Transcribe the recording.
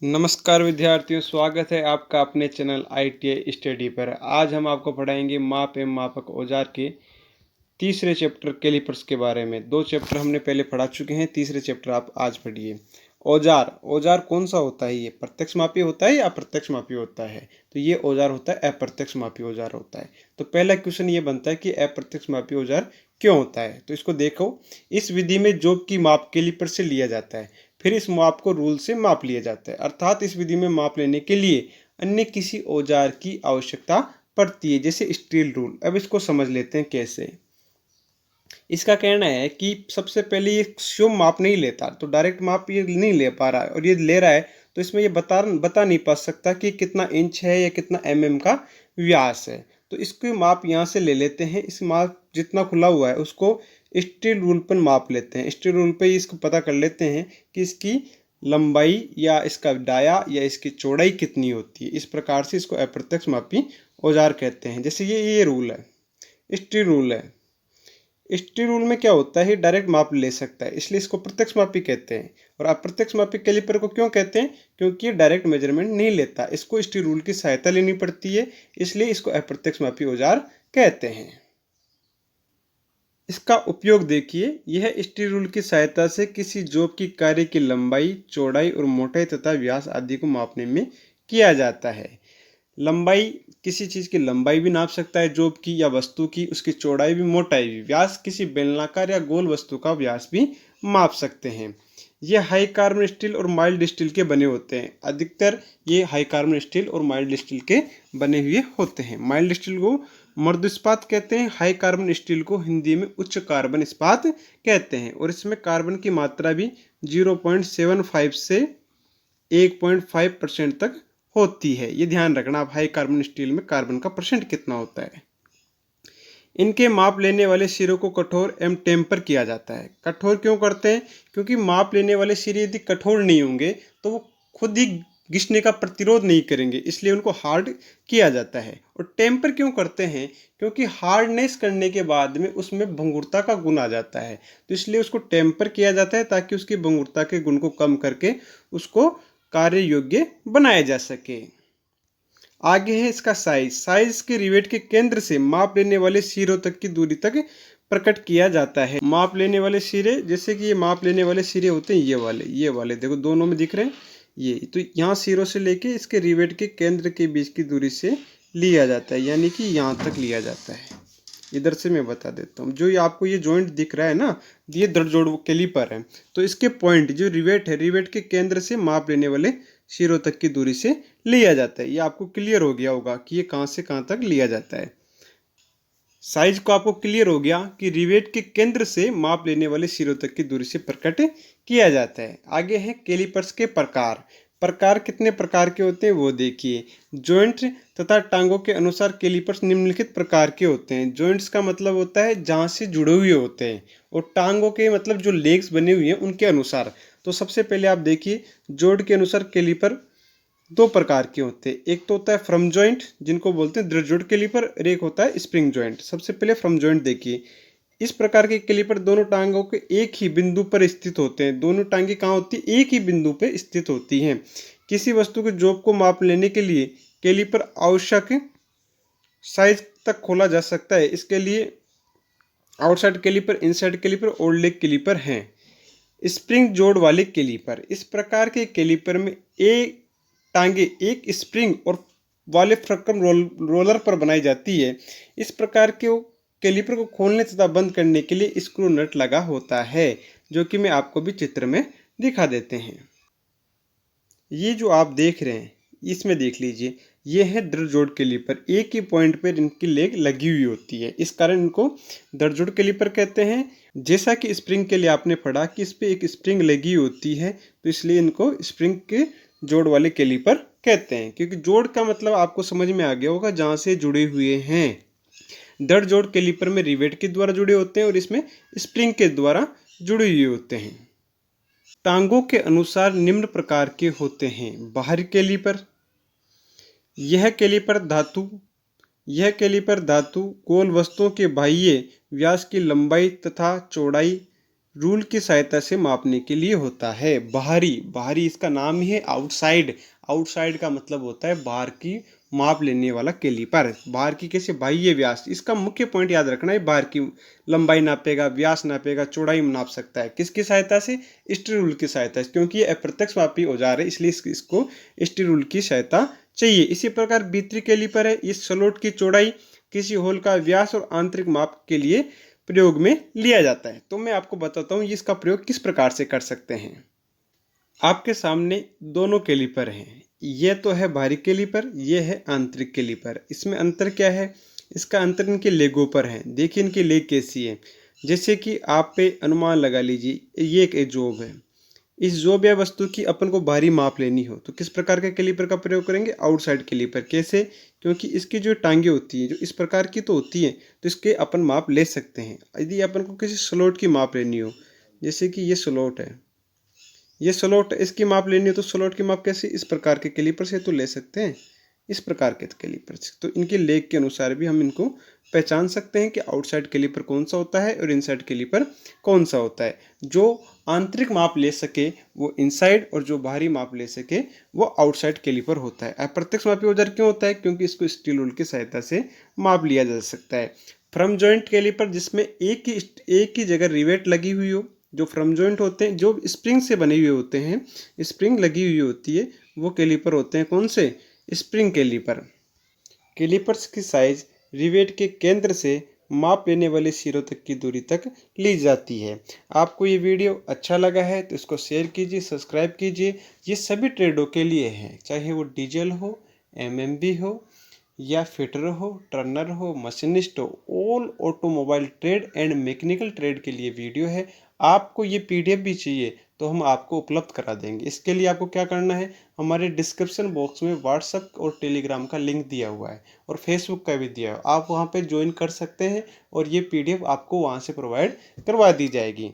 नमस्कार विद्यार्थियों, स्वागत है आपका अपने चैनल ITI स्टडी पर। आज हम आपको पढ़ाएंगे माप एवं मापक औजार के तीसरे चैप्टर कैलिपर्स के बारे में। 2 चैप्टर हमने पहले पढ़ा चुके हैं, तीसरे चैप्टर आप आज पढ़िए। औजार कौन सा होता है? ये प्रत्यक्ष मापी होता है या अप्रत्यक्ष मापी होता है? तो ये औजार होता है अप्रत्यक्ष मापी औजार होता है। तो पहला क्वेश्चन ये बनता है कि अप्रत्यक्ष मापी औजार क्यों होता है? तो इसको देखो, इस विधि में जोब की माप कैलिपर से लिया जाता है, फिर इस माप को रूल से माप लिया जाता है। अर्थात इस विधि में माप लेने के लिए अन्य किसी औजार की आवश्यकता पड़ती है, जैसे स्टील रूल। अब इसको समझ लेते हैं कैसे। इसका कहना है कि सबसे पहले ये स्वयं माप नहीं लेता, तो डायरेक्ट माप ये नहीं ले पा रहा है, और ये ले रहा है तो इसमें ये बता नहीं पा सकता कि कितना इंच है या कितना mm का व्यास है। तो इसको माप यहाँ से ले लेते हैं। इस माप जितना खुला हुआ है उसको स्टील रूल पर माप लेते हैं। स्टील रूल पे इसको पता कर लेते हैं कि इसकी लंबाई या इसका डाया या इसकी चौड़ाई कितनी होती है। इस प्रकार से इसको अप्रत्यक्ष मापी औजार कहते हैं। जैसे ये रूल है, स्टील रूल है। स्टील रूल में क्या होता है, डायरेक्ट माप ले सकता है, इसलिए इसको प्रत्यक्ष मापी कहते हैं। और अप्रत्यक्ष मापी कैलिपर को क्यों कहते हैं? क्योंकि ये डायरेक्ट मेजरमेंट नहीं लेता, इसको स्टील रूल की सहायता लेनी पड़ती है, इसलिए इसको अप्रत्यक्ष मापी औजार कहते हैं। इसका उपयोग देखिए, यह स्टील रूल की सहायता से किसी जॉब की कार्य की लंबाई, चौड़ाई और मोटाई तथा व्यास आदि को मापने में किया जाता है। लंबाई, किसी चीज़ की लंबाई भी नाप सकता है जॉब की या वस्तु की, उसकी चौड़ाई भी, मोटाई भी। व्यास, किसी बेलनाकार या गोल वस्तु का व्यास भी माप सकते हैं। ये हाई कार्बन स्टील और माइल्ड स्टील के बने होते हैं। अधिकतर ये हाई कार्बन स्टील और माइल्ड स्टील के बने हुए होते हैं। माइल्ड स्टील को मृदु इस्पात कहते हैं, हाई कार्बन स्टील को हिंदी में उच्च कार्बन इस्पात कहते हैं। और इसमें कार्बन की मात्रा भी 0.75 से 1.5% तक होती है। ये ध्यान रखना आप, हाई कार्बन स्टील में कार्बन का परसेंट कितना होता है। इनके माप लेने वाले सिरों को कठोर एवं टेम्पर किया जाता है। कठोर क्यों करते हैं? क्योंकि माप लेने वाले सिरे यदि कठोर नहीं होंगे तो वो खुद ही घिसने का प्रतिरोध नहीं करेंगे, इसलिए उनको हार्ड किया जाता है। और टेम्पर क्यों करते हैं? क्योंकि हार्डनेस करने के बाद में उसमें भंगुरता का गुण आ जाता है, तो इसलिए उसको टेम्पर किया जाता है ताकि उसकी भंगुरता के गुण को कम करके उसको कार्य योग्य बनाया जा सके। आगे है इसका साइज। साइज के रिवेट के केंद्र से माप लेने वाले सिरों तक की दूरी तक प्रकट किया जाता है। माप लेने वाले सिरे, जैसे कि ये माप लेने वाले सिरे होते हैं, ये वाले देखो दोनों में दिख रहे हैं। ये तो यहाँ सिरों से लेके इसके रिवेट के केंद्र के बीच की दूरी से लिया जाता है, यानी कि यहाँ तक लिया जाता है। इधर से मैं बता देता हूँ, जो ये आपको ये जॉइंट दिख रहा है ना, ये दर जोड़ कैलिपर है। तो इसके पॉइंट जो रिवेट है, रिवेट के केंद्र से माप लेने वाले सिरों तक की दूरी से लिया जाता है। ये आपको क्लियर हो गया होगा कि ये कहाँ से कहाँ तक लिया जाता है। साइज को आपको क्लियर हो गया कि रिवेट के केंद्र से माप लेने वाले सिरों तक की दूरी से प्रकट किया जाता है। आगे है कैलिपर्स के प्रकार। प्रकार कितने प्रकार के होते हैं वो देखिए। जॉइंट तथा टांगों के अनुसार कैलिपर्स निम्नलिखित प्रकार के होते हैं। जॉइंट्स का मतलब होता है जहाँ से जुड़े हुए होते हैं, और टांगों के मतलब जो लेग्स बने हुए हैं उनके अनुसार। तो सबसे पहले आप देखिए, जोड़ के अनुसार कैलिपर 2 प्रकार के होते हैं। एक तो होता है फ्रम जॉइंट, जिनको बोलते हैं दृढ़ जोड़ कैलिपर, और एक होता है स्प्रिंग जॉइंट। सबसे पहले फ्रम जॉइंट देखिए। इस प्रकार के कैलिपर दोनों टांगों के एक ही बिंदु पर स्थित होते हैं। दोनों टांगे कहाँ होती है? एक ही बिंदु पर स्थित होती हैं। किसी वस्तु के जोब को माप लेने के लिए कैलिपर आवश्यक साइज तक खोला जा सकता है। इसके लिए आउटसाइड कैलिपर, इनसाइड कैलिपर और लेग कैलिपर हैं। स्प्रिंग जोड़ वाले कैलिपर, इस प्रकार के कैलिपर में एक टांगे एक स्प्रिंग और वाले फ्रकम रोलर पर बनाई जाती है। इस प्रकार के कैलिपर को खोलने तथा बंद करने के लिए स्क्रू नट लगा होता है, जो कि मैं आपको भी चित्र में दिखा देते हैं। ये जो आप देख रहे हैं इसमें देख लीजिए, ये है दृढ़ जोड़ कैलिपर। एक ही पॉइंट पर इनकी लेग लगी हुई होती है, इस कारण इनको दृढ़ जोड़ कैलिपर कहते हैं। जैसा कि स्प्रिंग के लिए आपने पढ़ा कि इस पर एक स्प्रिंग लगी होती है, तो इसलिए इनको स्प्रिंग के जोड़ वाले कैलिपर कहते हैं। क्योंकि जोड़ का मतलब आपको समझ में आ गया होगा, जहाँ से जुड़े हुए हैं। दृढ़ जोड़ कैलिपर में रिवेट के द्वारा जुड़े होते हैं और इसमें स्प्रिंग के द्वारा जुड़े हुए होते हैं। टांगों के अनुसार निम्न प्रकार के होते हैं। बाहरी कैलिपर, यह कैलिपर धातु गोल वस्तुओं के बाह्य व्यास की लंबाई तथा चौड़ाई रूल की सहायता से मापने के लिए होता है। बाहरी, बाहरी इसका नाम ही है आउटसाइड। आउटसाइड का मतलब होता है बाहर की माप लेने वाला कैलिपर। बाहर की कैसे, बाह्य व्यास, इसका मुख्य पॉइंट याद रखना है। बाहर की लंबाई नापेगा, व्यास नापेगा, चौड़ाई नाप सकता है। किसकी सहायता से? स्टील रूल की सहायता से, क्योंकि ये अप्रत्यक्ष मापी औजार है, इसलिए इसको स्टील रूल की सहायता चाहिए। इसी प्रकार भीतरी कैलिपर है, इस स्लॉट की चौड़ाई, किसी होल का व्यास और आंतरिक माप के लिए प्रयोग में लिया जाता है। तो मैं आपको बताता हूँ इसका प्रयोग किस प्रकार से कर सकते हैं। आपके सामने दोनों कैलिपर हैं। ये तो है बाहरी कैलिपर, ये है आंतरिक कैलिपर। इसमें अंतर क्या है? इसका अंतर इनके लेगों पर है। देखिए इनकी लेग कैसी है। जैसे कि आप पे अनुमान लगा लीजिए, ये एक जॉब है। इस जॉब या वस्तु की अपन को बाहरी माप लेनी हो तो किस प्रकार के कैलिपर का प्रयोग करेंगे? Outside caliper. कैसे? क्योंकि इसकी जो टांगे होती हैं जो इस प्रकार की तो होती हैं, तो इसके अपन माप ले सकते हैं। यदि अपन को किसी स्लॉट की माप लेनी हो, जैसे कि ये स्लॉट है, ये स्लॉट, इसकी माप लेनी हो तो स्लॉट की माप कैसे? इस प्रकार के कैलिपर से तो ले सकते हैं, इस प्रकार के कैलिपर से। तो इनके लेग के अनुसार भी हम इनको पहचान सकते हैं कि आउटसाइड कैलिपर कौन सा होता है और इनसाइड कैलिपर कौन सा होता है। जो आंतरिक माप ले सके वो इनसाइड, और जो बाहरी माप ले सके वो आउटसाइड कैलिपर होता है। अप्रत्यक्ष मापी औजार क्यों होता है? क्योंकि इसको स्टील रूल की सहायता से माप लिया जा सकता है। फ्रम जॉइंट कैलिपर, जिसमें एक ही जगह रिवेट लगी हुई हो। जो फ्रम जॉइंट होते हैं, जो स्प्रिंग से बने हुए होते हैं, स्प्रिंग लगी हुई होती है, वो कैलिपर होते हैं कौन से? Spring caliper. कैलिपर्स की साइज रिवेट के केंद्र से माप लेने वाले सिरों तक की दूरी तक ली जाती है। आपको ये वीडियो अच्छा लगा है तो इसको शेयर कीजिए, सब्सक्राइब कीजिए। ये सभी ट्रेडों के लिए है, चाहे वो डीजल हो, एमएमबी हो, या फिटर हो, टर्नर हो, मशीनिस्ट हो। All automobile trade and mechanical trade के लिए वीडियो है। आपको ये पीडीएफ भी चाहिए तो हम आपको उपलब्ध करा देंगे। इसके लिए आपको क्या करना है, हमारे डिस्क्रिप्शन बॉक्स में व्हाट्सएप और टेलीग्राम का लिंक दिया हुआ है और फेसबुक का भी दिया है। आप वहाँ पे ज्वाइन कर सकते हैं और ये पीडीएफ आपको वहाँ से प्रोवाइड करवा दी जाएगी।